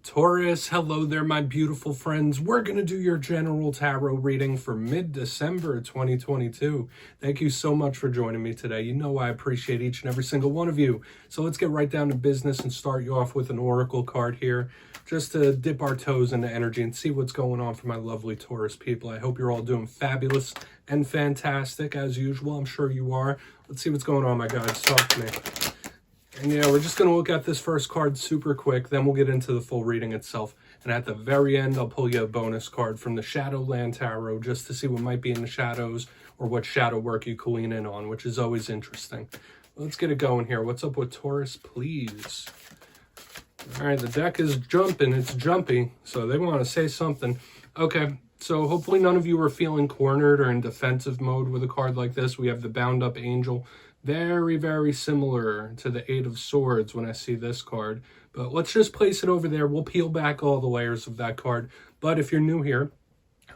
Taurus, hello there, my beautiful friends. We're going to do your general tarot reading for mid-December 2022. Thank you so much for joining me today. You know I appreciate each and every single one of you. So let's get right down to business and start you off with an oracle card here, just to dip our toes into energy and see what's going on for my lovely Taurus people. I hope you're all doing fabulous and fantastic as usual. I'm sure you are. Let's see what's going on, my guys. Talk to me. And yeah, we're just going to look at this first card super quick, then we'll get into the full reading itself. And at the very end, I'll pull you a bonus card from the Shadowland Tarot just to see what might be in the shadows or what shadow work you can lean in on, which is always interesting. Let's get it going here. What's up with Taurus, please? All right, the deck is jumping. It's jumpy, so they want to say something. Okay, so hopefully none of you are feeling cornered or in defensive mode with a card like this. We have the Bound Up Angel. Very, very similar to the Eight of Swords when I see this card. But let's just place it over there. We'll peel back all the layers of that card. But if you're new here,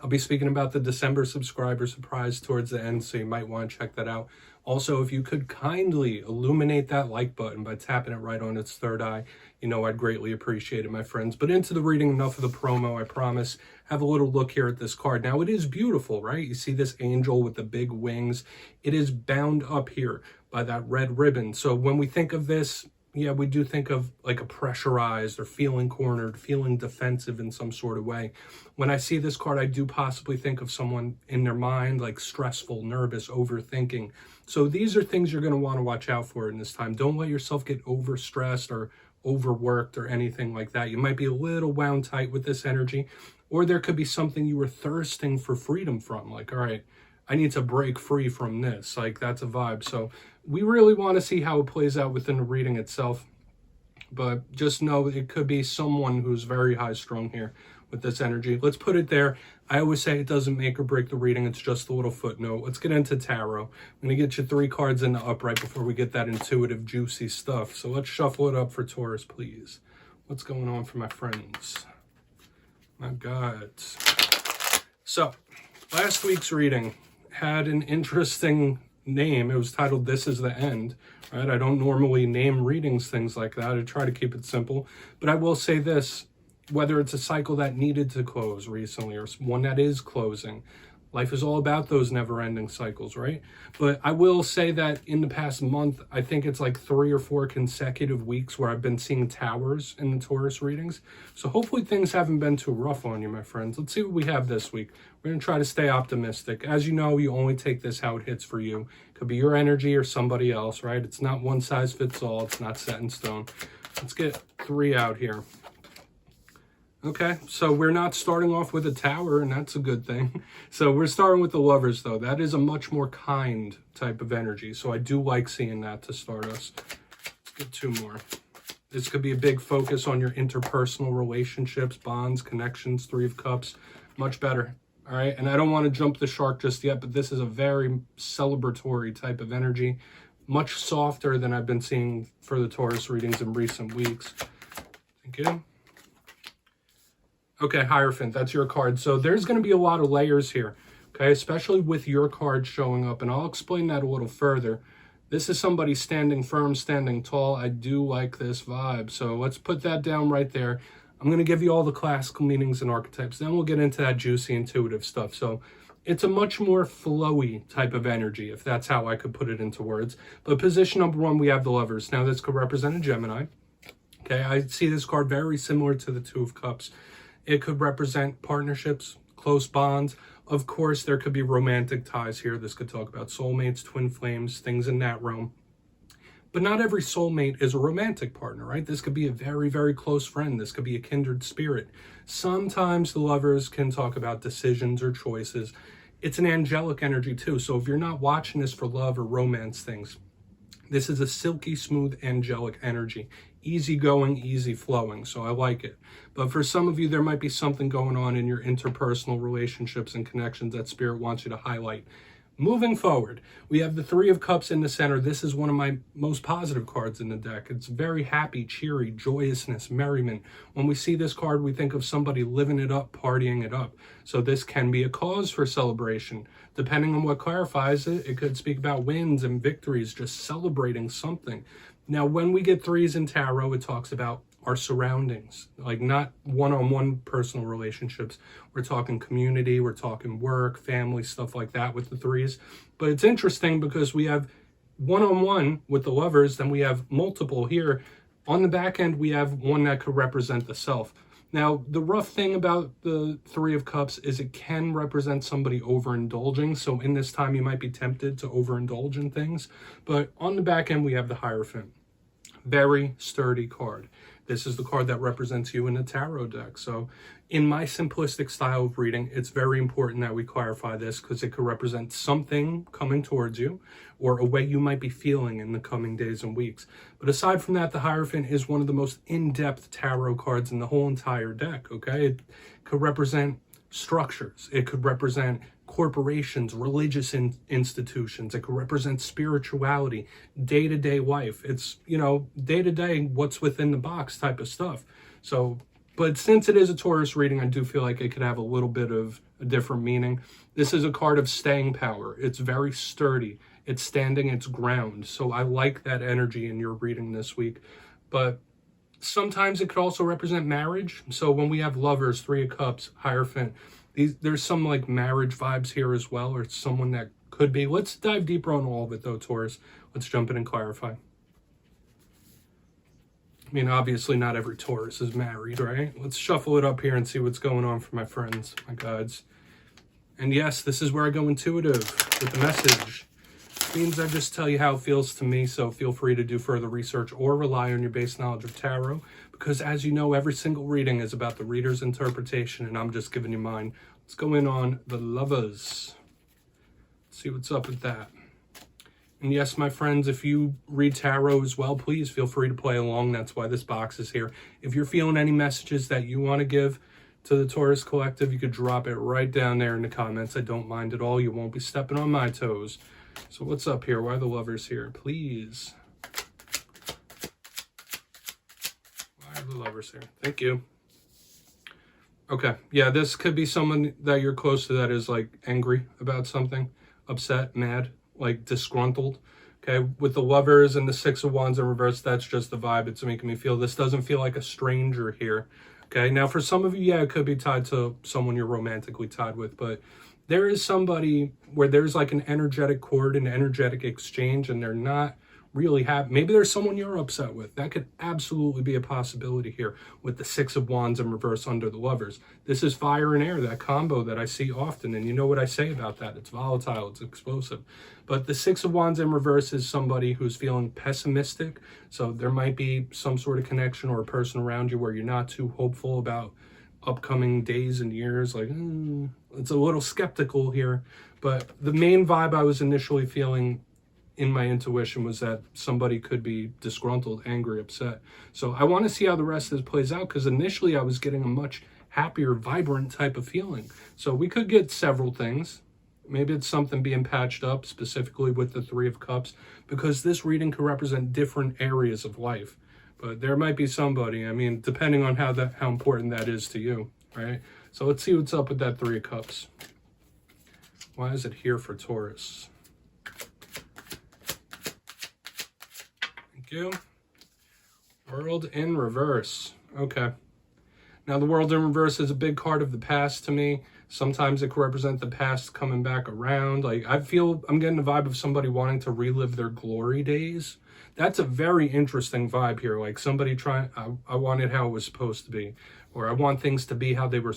I'll be speaking about the December subscriber surprise towards the end, so you might want to check that out. Also, if you could kindly illuminate that like button by tapping it right on its third eye, you know I'd greatly appreciate it, my friends. But into the reading, enough of the promo, I promise. Have a little look here at this card. Now, it is beautiful, right? You see this angel with the big wings. It is bound up here by that red ribbon. So when we think of this, yeah, we do think of like a pressurized or feeling cornered, feeling defensive in some sort of way. When I see this card, I do possibly think of someone in their mind, like stressful, nervous, overthinking. So these are things you're going to want to watch out for in this time. Don't let yourself get overstressed or overworked or anything like that. You might be a little wound tight with this energy, or there could be something you were thirsting for freedom from. Like, all right, I need to break free from this. Like, that's a vibe. So we really want to see how it plays out within the reading itself. But just know it could be someone who's very high strung here with this energy. Let's put it there. I always say it doesn't make or break the reading. It's just a little footnote. Let's get into tarot. I'm going to get you 3 cards in the upright before we get that intuitive, juicy stuff. So let's shuffle it up for Taurus, please. What's going on for my friends? My God. So last week's reading had an interesting name. It was titled This Is the End, right? I don't normally name readings things like that. I try to keep it simple, but I will say this, whether it's a cycle that needed to close recently or one that is closing, life is all about those never-ending cycles, right? But I will say that in the past month, I think it's like 3 or 4 consecutive weeks where I've been seeing towers in the Taurus readings. So hopefully things haven't been too rough on you, my friends. Let's see what we have this week. We're going to try to stay optimistic. As you know, you only take this how it hits for you. It could be your energy or somebody else, right? It's not one size fits all. It's not set in stone. Let's get 3 out here. Okay, so we're not starting off with a tower, and that's a good thing. So we're starting with the Lovers, though. That is a much more kind type of energy, so I do like seeing that to start us. Let's get 2 more. This could be a big focus on your interpersonal relationships, bonds, connections. 3 of Cups, much better. All right, and I don't want to jump the shark just yet, but this is a very celebratory type of energy, much softer than I've been seeing for the Taurus readings in recent weeks. Thank you. Okay, Hierophant, that's your card. So there's going to be a lot of layers here, okay, especially with your card showing up, and I'll explain that a little further. This is somebody standing firm, standing tall. I do like this vibe, so let's put that down right there. I'm going to give you all the classical meanings and archetypes. Then we'll get into that juicy, intuitive stuff. So it's a much more flowy type of energy, if that's how I could put it into words. But position number 1, we have the Lovers. Now, this could represent a Gemini. Okay, I see this card very similar to the 2 of Cups. It could represent partnerships, close bonds. Of course, there could be romantic ties here. This could talk about soulmates, twin flames, things in that realm. But not every soulmate is a romantic partner, right? This could be a very, very close friend. This could be a kindred spirit. Sometimes the Lovers can talk about decisions or choices. It's an angelic energy too. So if you're not watching this for love or romance things, this is a silky smooth angelic energy. Easygoing, easy flowing. So I like it. But for some of you, there might be something going on in your interpersonal relationships and connections that Spirit wants you to highlight. Moving forward, we have the 3 of Cups in the center. This is one of my most positive cards in the deck. It's very happy, cheery, joyousness, merriment. When we see this card, we think of somebody living it up, partying it up. So this can be a cause for celebration. Depending on what clarifies it, it could speak about wins and victories, just celebrating something. Now, when we get 3s in tarot, it talks about our surroundings, like not one-on-one personal relationships. We're talking community, we're talking work, family, stuff like that with the threes. But it's interesting because we have one-on-one with the lovers, then we have multiple here. On the back end, we have one that could represent the self. Now, the rough thing about the Three of Cups is it can represent somebody overindulging. So in this time, you might be tempted to overindulge in things. But on the back end, we have the Hierophant. Very sturdy card. This is the card that represents you in the tarot deck. So in my simplistic style of reading, it's very important that we clarify this because it could represent something coming towards you or a way you might be feeling in the coming days and weeks. But aside from that, the Hierophant is one of the most in-depth tarot cards in the whole entire deck, okay? It could represent structures. It could represent corporations, religious institutions. It could represent spirituality, day-to-day life. It's, you know, day-to-day, what's within the box type of stuff. So, but since it is a Taurus reading, I do feel like it could have a little bit of a different meaning. This is a card of staying power. It's very sturdy. It's standing its ground. So I like that energy in your reading this week. But sometimes it could also represent marriage. So when we have lovers, Three of Cups, Hierophant, there's some like marriage vibes here as well, or someone that could be. Let's dive deeper on all of it though, Taurus. Let's jump in and clarify. I mean, obviously not every Taurus is married, right? Let's shuffle it up here and see what's going on for my friends, my guides. And yes, this is where I go intuitive with the message. It means I just tell you how it feels to me, so feel free to do further research or rely on your base knowledge of tarot, because as you know, every single reading is about the reader's interpretation, and I'm just giving you mine. Let's go in on the lovers. Let's see what's up with that. And yes, my friends, if you read tarot as well, please feel free to play along. That's why this box is here. If you're feeling any messages that you want to give to the Taurus Collective, you could drop it right down there in the comments. I don't mind at all. You won't be stepping on my toes. So what's up here? Why are the lovers here? Please. Why are the lovers here? Thank you. Okay. Yeah, this could be someone that you're close to that is like angry about something, upset, mad, like disgruntled. Okay. With the lovers and the Six of Wands in reverse, that's just the vibe it's making me feel. This doesn't feel like a stranger here. Okay. Now for some of you, yeah, it could be tied to someone you're romantically tied with, but there is somebody where there's like an energetic chord, an energetic exchange, and they're not really happy. Maybe there's someone you're upset with. That could absolutely be a possibility here with the Six of Wands in reverse under the lovers. This is fire and air, that combo that I see often. And you know what I say about that. It's volatile, it's explosive. But the Six of Wands in reverse is somebody who's feeling pessimistic. So there might be some sort of connection or a person around you where you're not too hopeful about upcoming days and years. Like, it's a little skeptical here. But the main vibe I was initially feeling in my intuition was that somebody could be disgruntled, angry, upset. So I want to see how the rest of this plays out, because initially I was getting a much happier, vibrant type of feeling. So we could get several things. Maybe it's something being patched up specifically with the Three of Cups, because this reading could represent different areas of life. But there might be somebody, I mean, depending on how important that is to you, right? So let's see what's up with that Three of Cups. Why is it here for Taurus? You. World in reverse. Okay. Now the world in reverse is a big card of the past to me. Sometimes it could represent the past coming back around. Like I'm getting the vibe of somebody wanting to relive their glory days. That's a very interesting vibe here. Like somebody I want it how it was supposed to be, or I want things to be how they were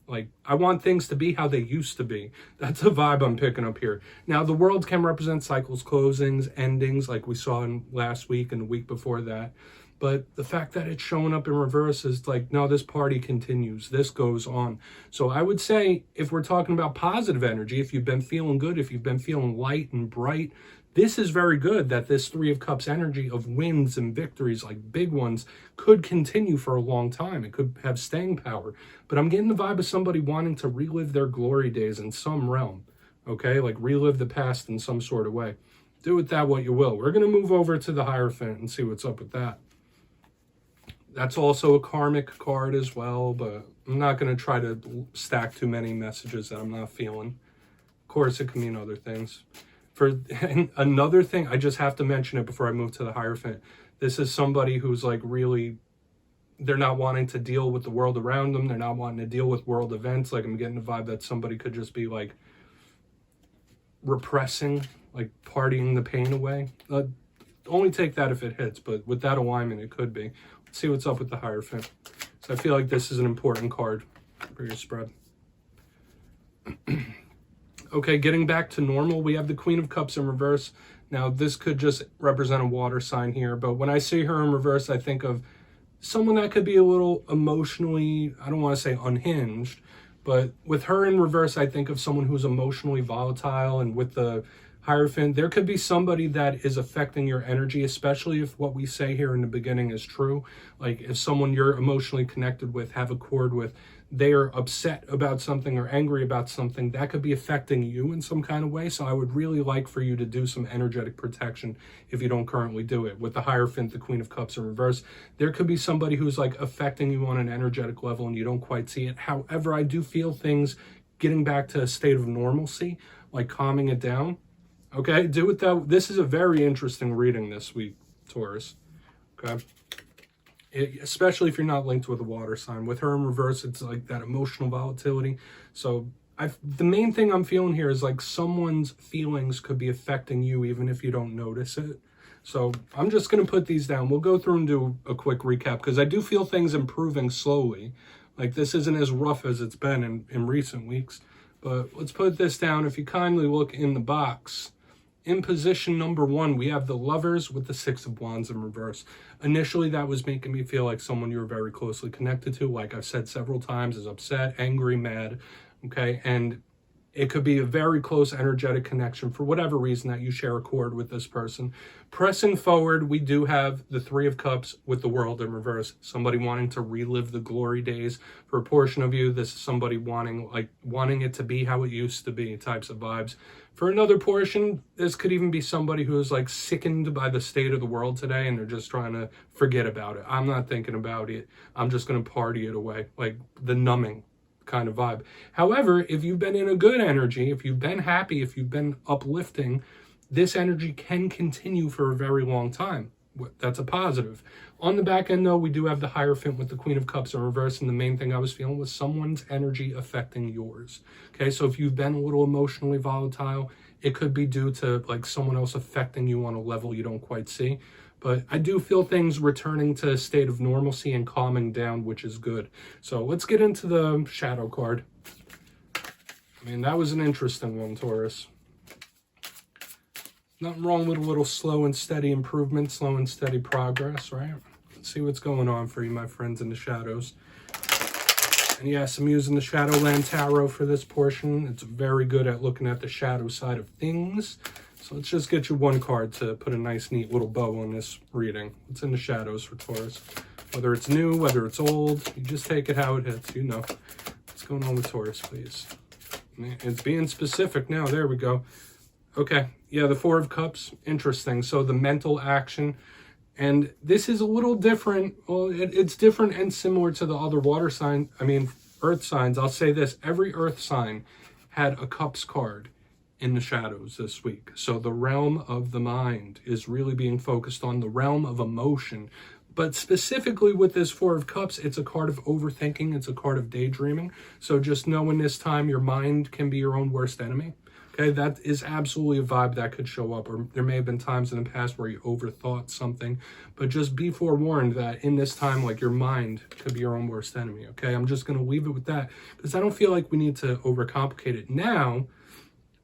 I want things to be how they used to be. That's a vibe I'm picking up here. Now, the world can represent cycles, closings, endings, like we saw in last week and the week before that. But the fact that it's showing up in reverse is like, no, this party continues. This goes on. So I would say if we're talking about positive energy, if you've been feeling good, if you've been feeling light and bright, this is very good that this Three of Cups energy of wins and victories, like big ones, could continue for a long time. It could have staying power. But I'm getting the vibe of somebody wanting to relive their glory days in some realm, okay? Like relive the past in some sort of way. Do with that what you will. We're going to move over to the Hierophant and see what's up with that. That's also a karmic card as well, but I'm not going to try to stack too many messages that I'm not feeling. Of course, it can mean other things. And another thing, I just have to mention it before I move to the Hierophant. This is somebody who's like really they're not wanting to deal with the world around them. They're not wanting to deal with world events. Like, I'm getting the vibe that somebody could just be like repressing, like partying the pain away. Only take that if it hits, but with that alignment, it could be. Let's see what's up with the Hierophant. So I feel like this is an important card for your spread. Okay, getting back to normal, we have the Queen of Cups in reverse. Now, this could just represent a water sign here, but when I see her in reverse, I think of someone that could be a little emotionally, I don't want to say unhinged, but with her in reverse, I think of someone who's emotionally volatile. And with the Hierophant, there could be somebody that is affecting your energy, especially if what we say here in the beginning is true. Like, if someone you're emotionally connected with, have a cord with, they are upset about something or angry about something, that could be affecting you in some kind of way. So I would really like for you to do some energetic protection if you don't currently do it. With the Hierophant, the Queen of Cups in reverse, there could be somebody who's like affecting you on an energetic level and you don't quite see it. However, I do feel things getting back to a state of normalcy, like calming it down. Okay, do it that. This is a very interesting reading this week, Taurus. Okay. Especially if you're not linked with a water sign. With her in reverse, it's like that emotional volatility. So the main thing I'm feeling here is like someone's feelings could be affecting you even if you don't notice it. So I'm just going to put these down. We'll go through and do a quick recap because I do feel things improving slowly. Like, this isn't as rough as it's been in recent weeks. But let's put this down. If you kindly look in the box, in position number 1, we have the Lovers with the Six of Wands in reverse. Initially, that was making me feel like someone you were very closely connected to, like I've said several times, is upset, angry, mad, okay? And it could be a very close energetic connection for whatever reason that you share a cord with this person. Pressing forward, we do have the Three of Cups with the World in reverse. Somebody wanting to relive the glory days. For a portion of you, this is somebody wanting it to be how it used to be, types of vibes. For another portion, this could even be somebody who is like sickened by the state of the world today and they're just trying to forget about it. I'm not thinking about it. I'm just going to party it away, like the numbing kind of vibe. However, if you've been in a good energy, if you've been happy, if you've been uplifting, this energy can continue for a very long time. That's a positive. On the back end, though, we do have the Hierophant with the Queen of Cups in reverse, and the main thing I was feeling was someone's energy affecting yours. Okay, so if you've been a little emotionally volatile, it could be due to like someone else affecting you on a level you don't quite see. But I do feel things returning to a state of normalcy and calming down, which is good. So let's get into the Shadow card. I mean, that was an interesting one, Taurus. Nothing wrong with a little slow and steady improvement, slow and steady progress, right? Let's see what's going on for you, my friends in the shadows. And yes, I'm using the Shadowland Tarot for this portion. It's very good at looking at the shadow side of things. So let's just get you one card to put a nice, neat little bow on this reading. What's in the shadows for Taurus? Whether it's new, whether it's old, you just take it how it hits, you know. What's going on with Taurus, please? It's being specific now. There we go. Okay, yeah, the Four of Cups, interesting. So the mental action, and this is a little different. Well, it's different and similar to the other water sign, earth signs. I'll say this, every earth sign had a Cups card in the shadows this week. So the realm of the mind is really being focused on the realm of emotion. But specifically with this Four of Cups, it's a card of overthinking. It's a card of daydreaming. So just knowing this time your mind can be your own worst enemy. Okay, that is absolutely a vibe that could show up. Or there may have been times in the past where you overthought something. But just be forewarned that in this time, like, your mind could be your own worst enemy. Okay, I'm just going to leave it with that because I don't feel like we need to overcomplicate it. Now,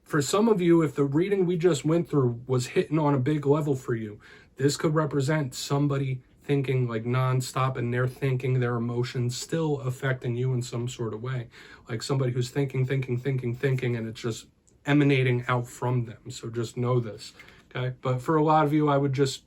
for some of you, if the reading we just went through was hitting on a big level for you, this could represent somebody thinking like nonstop and they're thinking, their emotions still affecting you in some sort of way. Like somebody who's thinking, and it's just emanating out from them. So just know this, okay? But for a lot of you, I would just,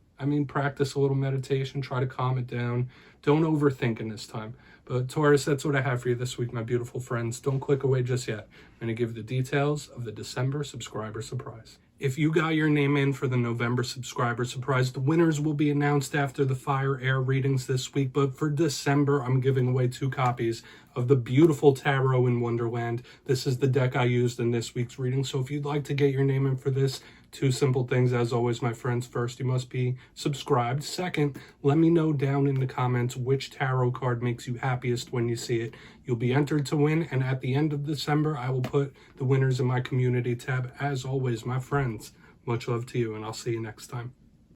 practice a little meditation, try to calm it down. Don't overthink in this time. But Taurus, that's what I have for you this week, my beautiful friends. Don't click away just yet. I'm going to give the details of the December subscriber surprise. If you got your name in for the November subscriber surprise, the winners will be announced after the Fire Air readings this week. But for December, I'm giving away 2 copies of the beautiful Tarot in Wonderland. This is the deck I used in this week's reading. So if you'd like to get your name in for this, 2 simple things, as always, my friends. First, you must be subscribed. Second, let me know down in the comments which tarot card makes you happiest when you see it. You'll be entered to win, and at the end of December, I will put the winners in my community tab. As always, my friends, much love to you, and I'll see you next time.